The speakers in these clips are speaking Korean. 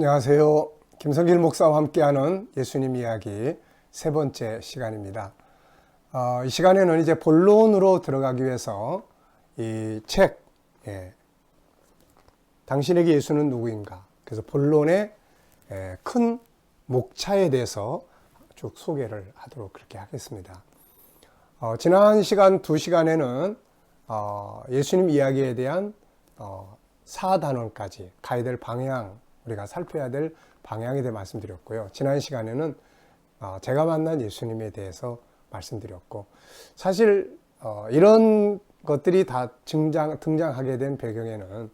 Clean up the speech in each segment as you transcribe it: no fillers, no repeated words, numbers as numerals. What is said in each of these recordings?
안녕하세요. 김성길 목사와 함께하는 예수님 이야기 세 번째 시간입니다. 이 시간에는 이제 본론으로 들어가기 위해서 이 책, 당신에게 예수는 누구인가? 그래서 본론의 큰 목차에 대해서 쭉 소개를 하도록 그렇게 하겠습니다. 지난 시간 두 시간에는 예수님 이야기에 대한 4단원까지 가야 될 방향, 우리가 살펴야 될 방향에 대해 말씀드렸고요. 지난 시간에는 제가 만난 예수님에 대해서 말씀드렸고, 사실 이런 것들이 다 등장하게 된 배경에는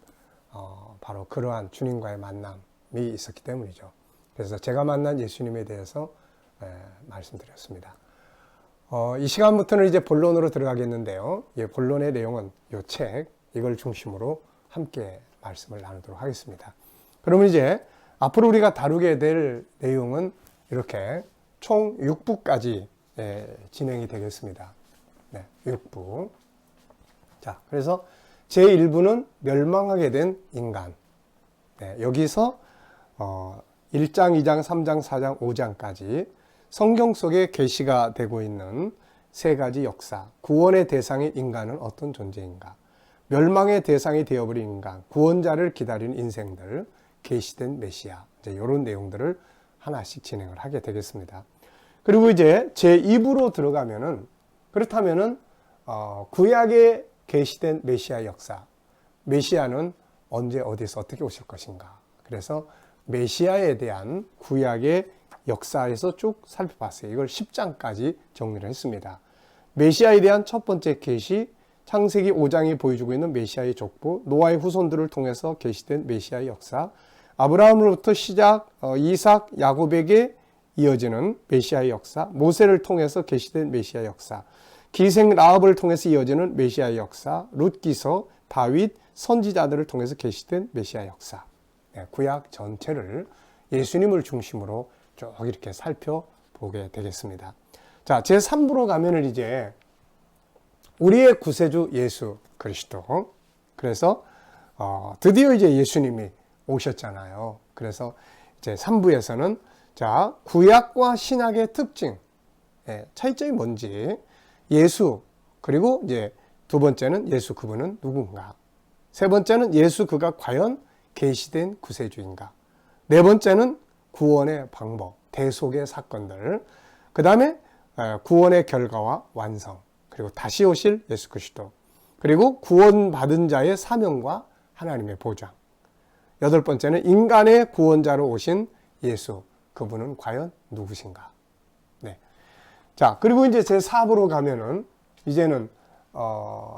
바로 그러한 주님과의 만남이 있었기 때문이죠. 그래서 제가 만난 예수님에 대해서 말씀드렸습니다. 이 시간부터는 이제 본론으로 들어가겠는데요. 본론의 내용은 이 책, 이걸 중심으로 함께 말씀을 나누도록 하겠습니다. 그러면 이제 앞으로 우리가 다루게 될 내용은 이렇게 총 6부까지 진행이 되겠습니다. 6부. 자, 그래서 제1부는 멸망하게 된 인간. 여기서 1장, 2장, 3장, 4장, 5장까지 성경 속에 계시가 되고 있는 세 가지 역사, 구원의 대상인 인간은 어떤 존재인가, 멸망의 대상이 되어버린 인간, 구원자를 기다리는 인생들, 계시된 메시아, 이제 이런 내용들을 하나씩 진행을 하게 되겠습니다. 그리고 이제 제2부로 들어가면은, 그렇다면은 구약에 계시된 메시아 역사, 메시아는 언제 어디서 어떻게 오실 것인가, 그래서 메시아에 대한 구약의 역사에서 쭉 살펴봤어요. 이걸 10장까지 정리를 했습니다. 메시아에 대한 첫 번째 계시, 창세기 5장이 보여주고 있는 메시아의 족보, 노아의 후손들을 통해서 계시된 메시아의 역사, 아브라함으로부터 시작 이삭, 야곱에게 이어지는 메시아의 역사, 모세를 통해서 계시된 메시아의 역사, 기생 라합을 통해서 이어지는 메시아의 역사, 룻기서, 다윗, 선지자들을 통해서 계시된 메시아의 역사. 구약 전체를 예수님을 중심으로 쭉 이렇게 살펴보게 되겠습니다. 자, 제3부로 가면은 이제 우리의 구세주 예수 그리스도. 그래서 드디어 이제 예수님이 오셨잖아요. 그래서 이제 3부에서는 자, 구약과 신약의 특징, 차이점이 뭔지, 예수, 그리고 이제 두 번째는 예수 그분은 누군가, 세 번째는 예수 그가 과연 계시된 구세주인가, 네 번째는 구원의 방법, 대속의 사건들, 그 다음에 구원의 결과와 완성, 그리고 다시 오실 예수 그리스도, 그리고 구원받은 자의 사명과 하나님의 보장, 여덟 번째는 인간의 구원자로 오신 예수, 그분은 과연 누구신가. 자, 그리고 이제 제4부로 가면은 이제는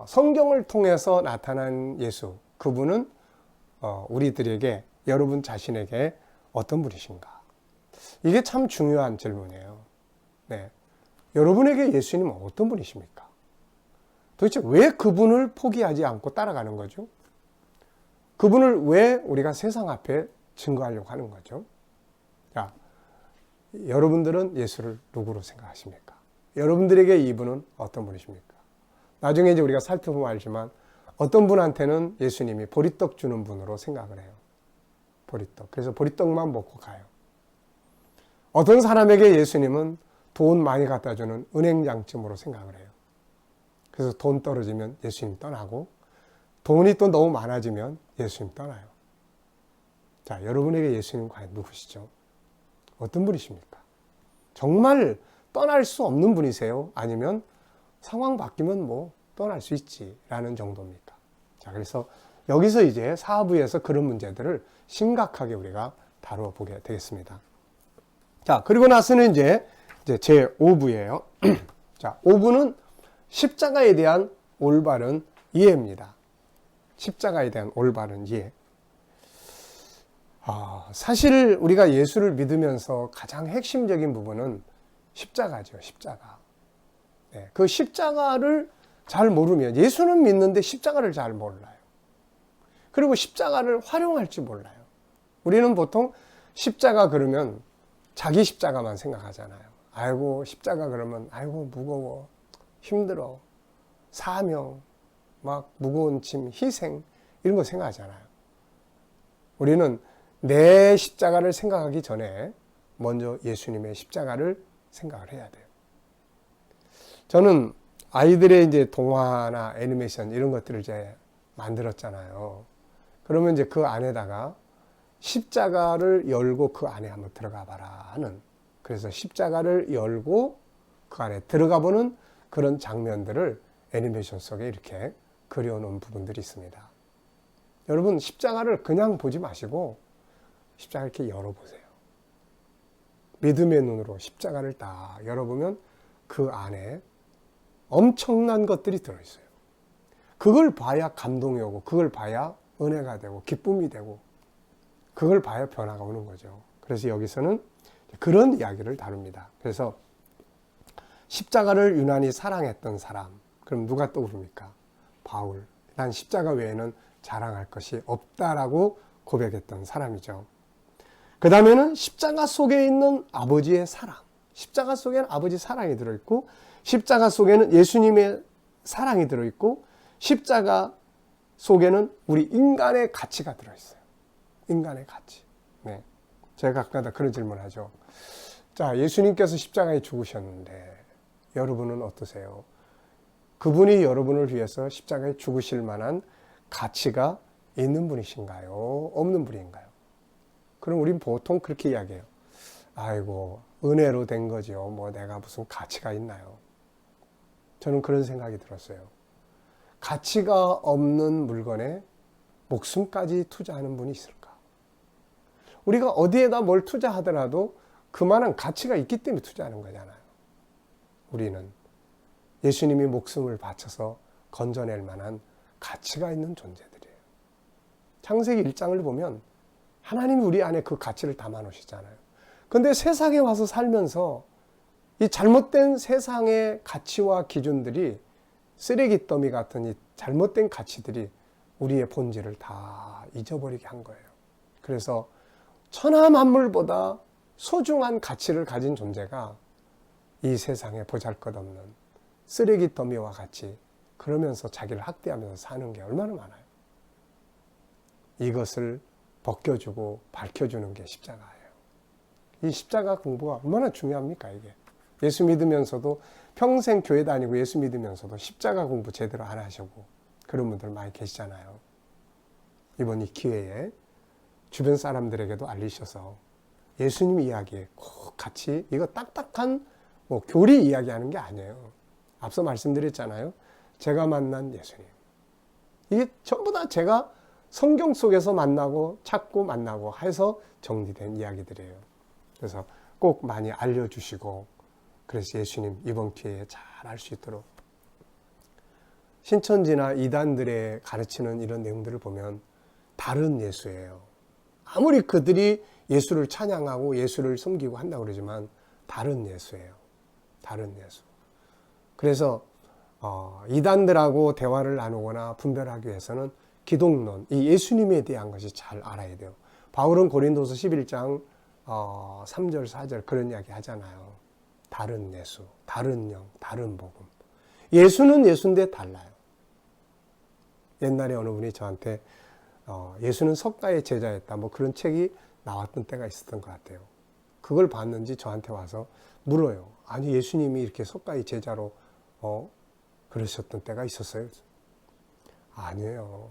성경을 통해서 나타난 예수, 그분은 우리들에게, 여러분 자신에게 어떤 분이신가. 이게 참 중요한 질문이에요. 여러분에게 예수님은 어떤 분이십니까? 도대체 왜 그분을 포기하지 않고 따라가는 거죠? 그분을 왜 우리가 세상 앞에 증거하려고 하는 거죠? 자, 여러분들은 예수를 누구로 생각하십니까? 여러분들에게 이분은 어떤 분이십니까? 나중에 이제 우리가 살펴보면 알지만 어떤 분한테는 예수님이 보리떡 주는 분으로 생각을 해요. 보리떡. 그래서 보리떡만 먹고 가요. 어떤 사람에게 예수님은 돈 많이 갖다 주는 은행장쯤으로 생각을 해요. 그래서 돈 떨어지면 예수님 떠나고, 돈이 또 너무 많아지면 예수님 떠나요. 자, 여러분에게 예수님 과연 누구시죠? 어떤 분이십니까? 정말 떠날 수 없는 분이세요? 아니면 상황 바뀌면 뭐 떠날 수 있지라는 정도입니까? 자, 그래서 여기서 이제 4부에서 그런 문제들을 심각하게 우리가 다뤄보게 되겠습니다. 자, 그리고 나서는 이제 제5부예요. 자, 5부는 십자가에 대한 올바른 이해입니다. 십자가에 대한 올바른 이해. 사실 우리가 예수를 믿으면서 가장 핵심적인 부분은 십자가죠. 십자가. 그 십자가를 잘 모르면, 예수는 믿는데 십자가를 잘 몰라요. 그리고 십자가를 활용할지 몰라요. 우리는 보통 십자가 그러면 자기 십자가만 생각하잖아요. 아이고, 십자가 그러면 아이고 무거워, 힘들어, 사명, 막 무거운 짐, 희생, 이런 거 생각하잖아요. 우리는 내 십자가를 생각하기 전에 먼저 예수님의 십자가를 생각을 해야 돼요. 저는 아이들의 이제 동화나 애니메이션 이런 것들을 이제 만들었잖아요. 그러면 이제 그 안에다가 십자가를 열고 그 안에 한번 들어가 봐라 하는, 그래서 십자가를 열고 그 안에 들어가 보는 그런 장면들을 애니메이션 속에 이렇게 그려놓은 부분들이 있습니다. 여러분, 십자가를 그냥 보지 마시고 십자가를 이렇게 열어보세요. 믿음의 눈으로 십자가를 딱 열어보면 그 안에 엄청난 것들이 들어있어요. 그걸 봐야 감동이 오고, 그걸 봐야 은혜가 되고 기쁨이 되고, 그걸 봐야 변화가 오는 거죠. 그래서 여기서는 그런 이야기를 다룹니다. 그래서 십자가를 유난히 사랑했던 사람, 그럼 누가 떠오릅니까? 바울. 난 십자가 외에는 자랑할 것이 없다라고 고백했던 사람이죠. 그 다음에는 십자가 속에 있는 아버지의 사랑. 십자가 속에는 아버지 사랑이 들어있고, 십자가 속에는 예수님의 사랑이 들어있고, 십자가 속에는 우리 인간의 가치가 들어있어요. 인간의 가치. 네. 제가 가끔가다 그런 질문을 하죠. 자, 예수님께서 십자가에 죽으셨는데 여러분은 어떠세요? 그분이 여러분을 위해서 십자가에 죽으실 만한 가치가 있는 분이신가요? 없는 분인가요? 그럼 우린 보통 그렇게 이야기해요. 아이고, 은혜로 된 거죠. 뭐 내가 무슨 가치가 있나요? 저는 그런 생각이 들었어요. 가치가 없는 물건에 목숨까지 투자하는 분이 있을까? 우리가 어디에다 뭘 투자하더라도 그만한 가치가 있기 때문에 투자하는 거잖아요. 우리는 예수님이 목숨을 바쳐서 건져낼 만한 가치가 있는 존재들이에요. 창세기 1장을 보면 하나님이 우리 안에 그 가치를 담아 놓으시잖아요. 근데 세상에 와서 살면서 이 잘못된 세상의 가치와 기준들이, 쓰레기 더미 같은 이 잘못된 가치들이 우리의 본질을 다 잊어버리게 한 거예요. 그래서 천하 만물보다 소중한 가치를 가진 존재가 이 세상에 보잘것없는 쓰레기 더미와 같이 그러면서 자기를 학대하면서 사는 게 얼마나 많아요. 이것을 벗겨주고 밝혀주는 게 십자가예요. 이 십자가 공부가 얼마나 중요합니까, 이게. 예수 믿으면서도 평생 교회 다니고 예수 믿으면서도 십자가 공부 제대로 안 하시고 그런 분들 많이 계시잖아요. 이번 이 기회에 주변 사람들에게도 알리셔서 예수님 이야기에 꼭 같이, 이거 딱딱한 뭐 교리 이야기하는 게 아니에요. 앞서 말씀드렸잖아요. 제가 만난 예수님. 이게 전부 다 제가 성경 속에서 만나고 찾고 만나고 해서 정리된 이야기들이에요. 그래서 꼭 많이 알려주시고, 그래서 예수님 이번 기회에 잘 알 수 있도록, 신천지나 이단들의 가르치는 이런 내용들을 보면 다른 예수예요. 아무리 그들이 예수를 찬양하고 예수를 섬기고 한다고 그러지만 다른 예수예요. 다른 예수. 그래서 이단들하고 대화를 나누거나 분별하기 위해서는 기독론, 이 예수님에 대한 것이 잘 알아야 돼요. 바울은 고린도서 11장 3절 4절 그런 이야기 하잖아요. 다른 예수, 다른 영, 다른 복음. 예수는 예수인데 달라요. 옛날에 어느 분이 저한테 예수는 석가의 제자였다, 뭐 그런 책이 나왔던 때가 있었던 것 같아요. 그걸 봤는지 저한테 와서 물어요. 아니, 예수님이 이렇게 석가의 제자로 그러셨던 때가 있었어요? 아니에요.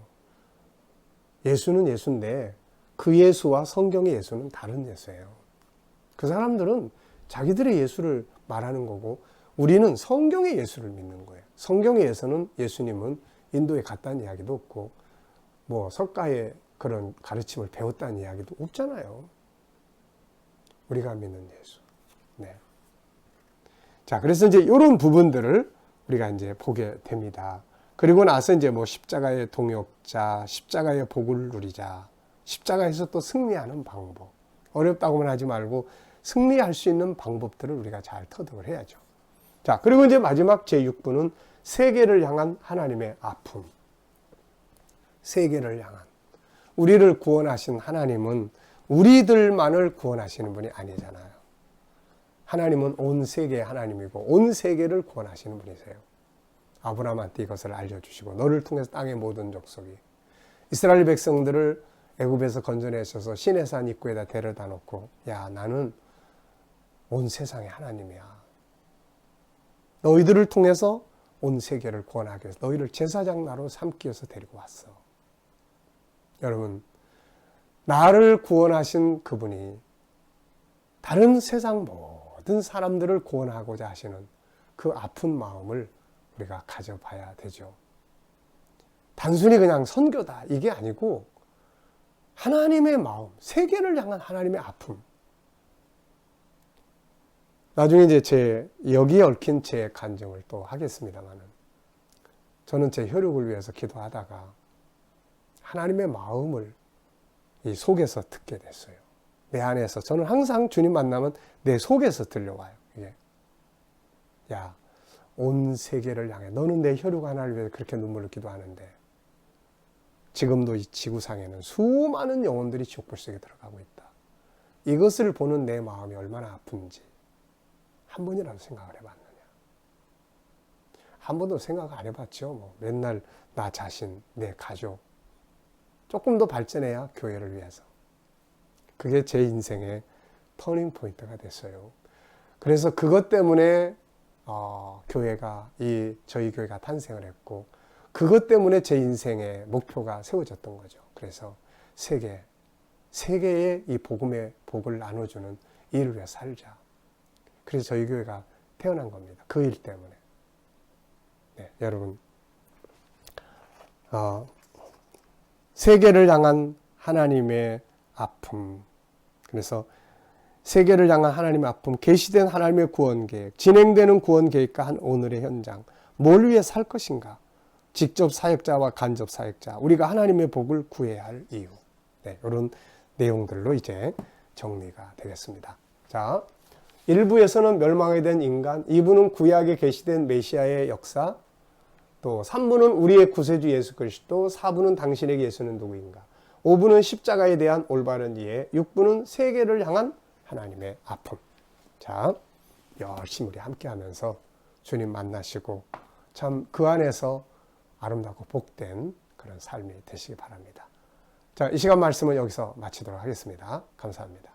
예수는 예수인데 그 예수와 성경의 예수는 다른 예수예요. 그 사람들은 자기들의 예수를 말하는 거고, 우리는 성경의 예수를 믿는 거예요. 성경의 예수는, 예수님은 인도에 갔다는 이야기도 없고, 뭐 석가의 그런 가르침을 배웠다는 이야기도 없잖아요. 우리가 믿는 예수. 네. 자, 그래서 이제 이런 부분들을 우리가 이제 보게 됩니다. 그리고 나서 이제 뭐 십자가의 동역자, 십자가의 복을 누리자, 십자가에서 또 승리하는 방법. 어렵다고만 하지 말고 승리할 수 있는 방법들을 우리가 잘 터득을 해야죠. 자, 그리고 이제 마지막 제6부는 세계를 향한 하나님의 아픔. 세계를 향한. 우리를 구원하신 하나님은 우리들만을 구원하시는 분이 아니잖아요. 하나님은 온 세계의 하나님이고 온 세계를 구원하시는 분이세요. 아브라함한테 이것을 알려주시고, 너를 통해서 땅의 모든 족속이, 이스라엘 백성들을 애굽에서 건져내셔서 시내산 입구에다 데려다 놓고, 야, 나는 온 세상의 하나님이야. 너희들을 통해서 온 세계를 구원하기 위해서 너희를 제사장 나로 삼기 위해서 데리고 왔어. 여러분, 나를 구원하신 그분이 다른 세상 모든 사람들을 구원하고자 하시는 그 아픈 마음을 우리가 가져봐야 되죠. 단순히 그냥 선교다 이게 아니고 하나님의 마음, 세계를 향한 하나님의 아픔. 나중에 이제 여기에 얽힌 제 간증을 또 하겠습니다만은, 저는 제 혈육을 위해서 기도하다가 하나님의 마음을 이 속에서 듣게 됐어요. 내 안에서. 저는 항상 주님 만나면 내 속에서 들려와요. 이게. 야, 온 세계를 향해 너는 내 혈육 하나를 위해서 그렇게 눈물을 기도하는데 지금도 이 지구상에는 수많은 영혼들이 지옥불 속에 들어가고 있다. 이것을 보는 내 마음이 얼마나 아픈지 한 번이라도 생각을 해봤느냐. 한 번도 생각 안 해봤죠. 뭐 맨날 나 자신, 내 가족 조금 더 발전해야 교회를 위해서. 그게 제 인생의 터닝 포인트가 됐어요. 그래서 그것 때문에 저희 교회가 탄생을 했고, 그것 때문에 제 인생의 목표가 세워졌던 거죠. 그래서 세계에 이 복음의 복을 나눠주는 일을 위해 살자. 그래서 저희 교회가 태어난 겁니다. 그 일 때문에. 네, 여러분, 세계를 향한 하나님의 아픔. 그래서 세계를 향한 하나님의 아픔, 계시된 하나님의 구원 계획, 진행되는 구원 계획과 한 오늘의 현장, 뭘 위해 살 것인가? 직접 사역자와 간접 사역자, 우리가 하나님의 복을 구해야 할 이유. 네, 이런 내용들로 이제 정리가 되겠습니다. 자, 1부에서는 멸망하게 된 인간, 2부는 구약에 계시된 메시아의 역사, 또 3부는 우리의 구세주 예수 그리스도, 4부는 당신에게 예수는 누구인가, 5부는 십자가에 대한 올바른 이해, 6부는 세계를 향한 하나님의 아픔. 자, 열심히 우리 함께 하면서 주님 만나시고 참 그 안에서 아름답고 복된 그런 삶이 되시기 바랍니다. 자, 이 시간 말씀은 여기서 마치도록 하겠습니다. 감사합니다.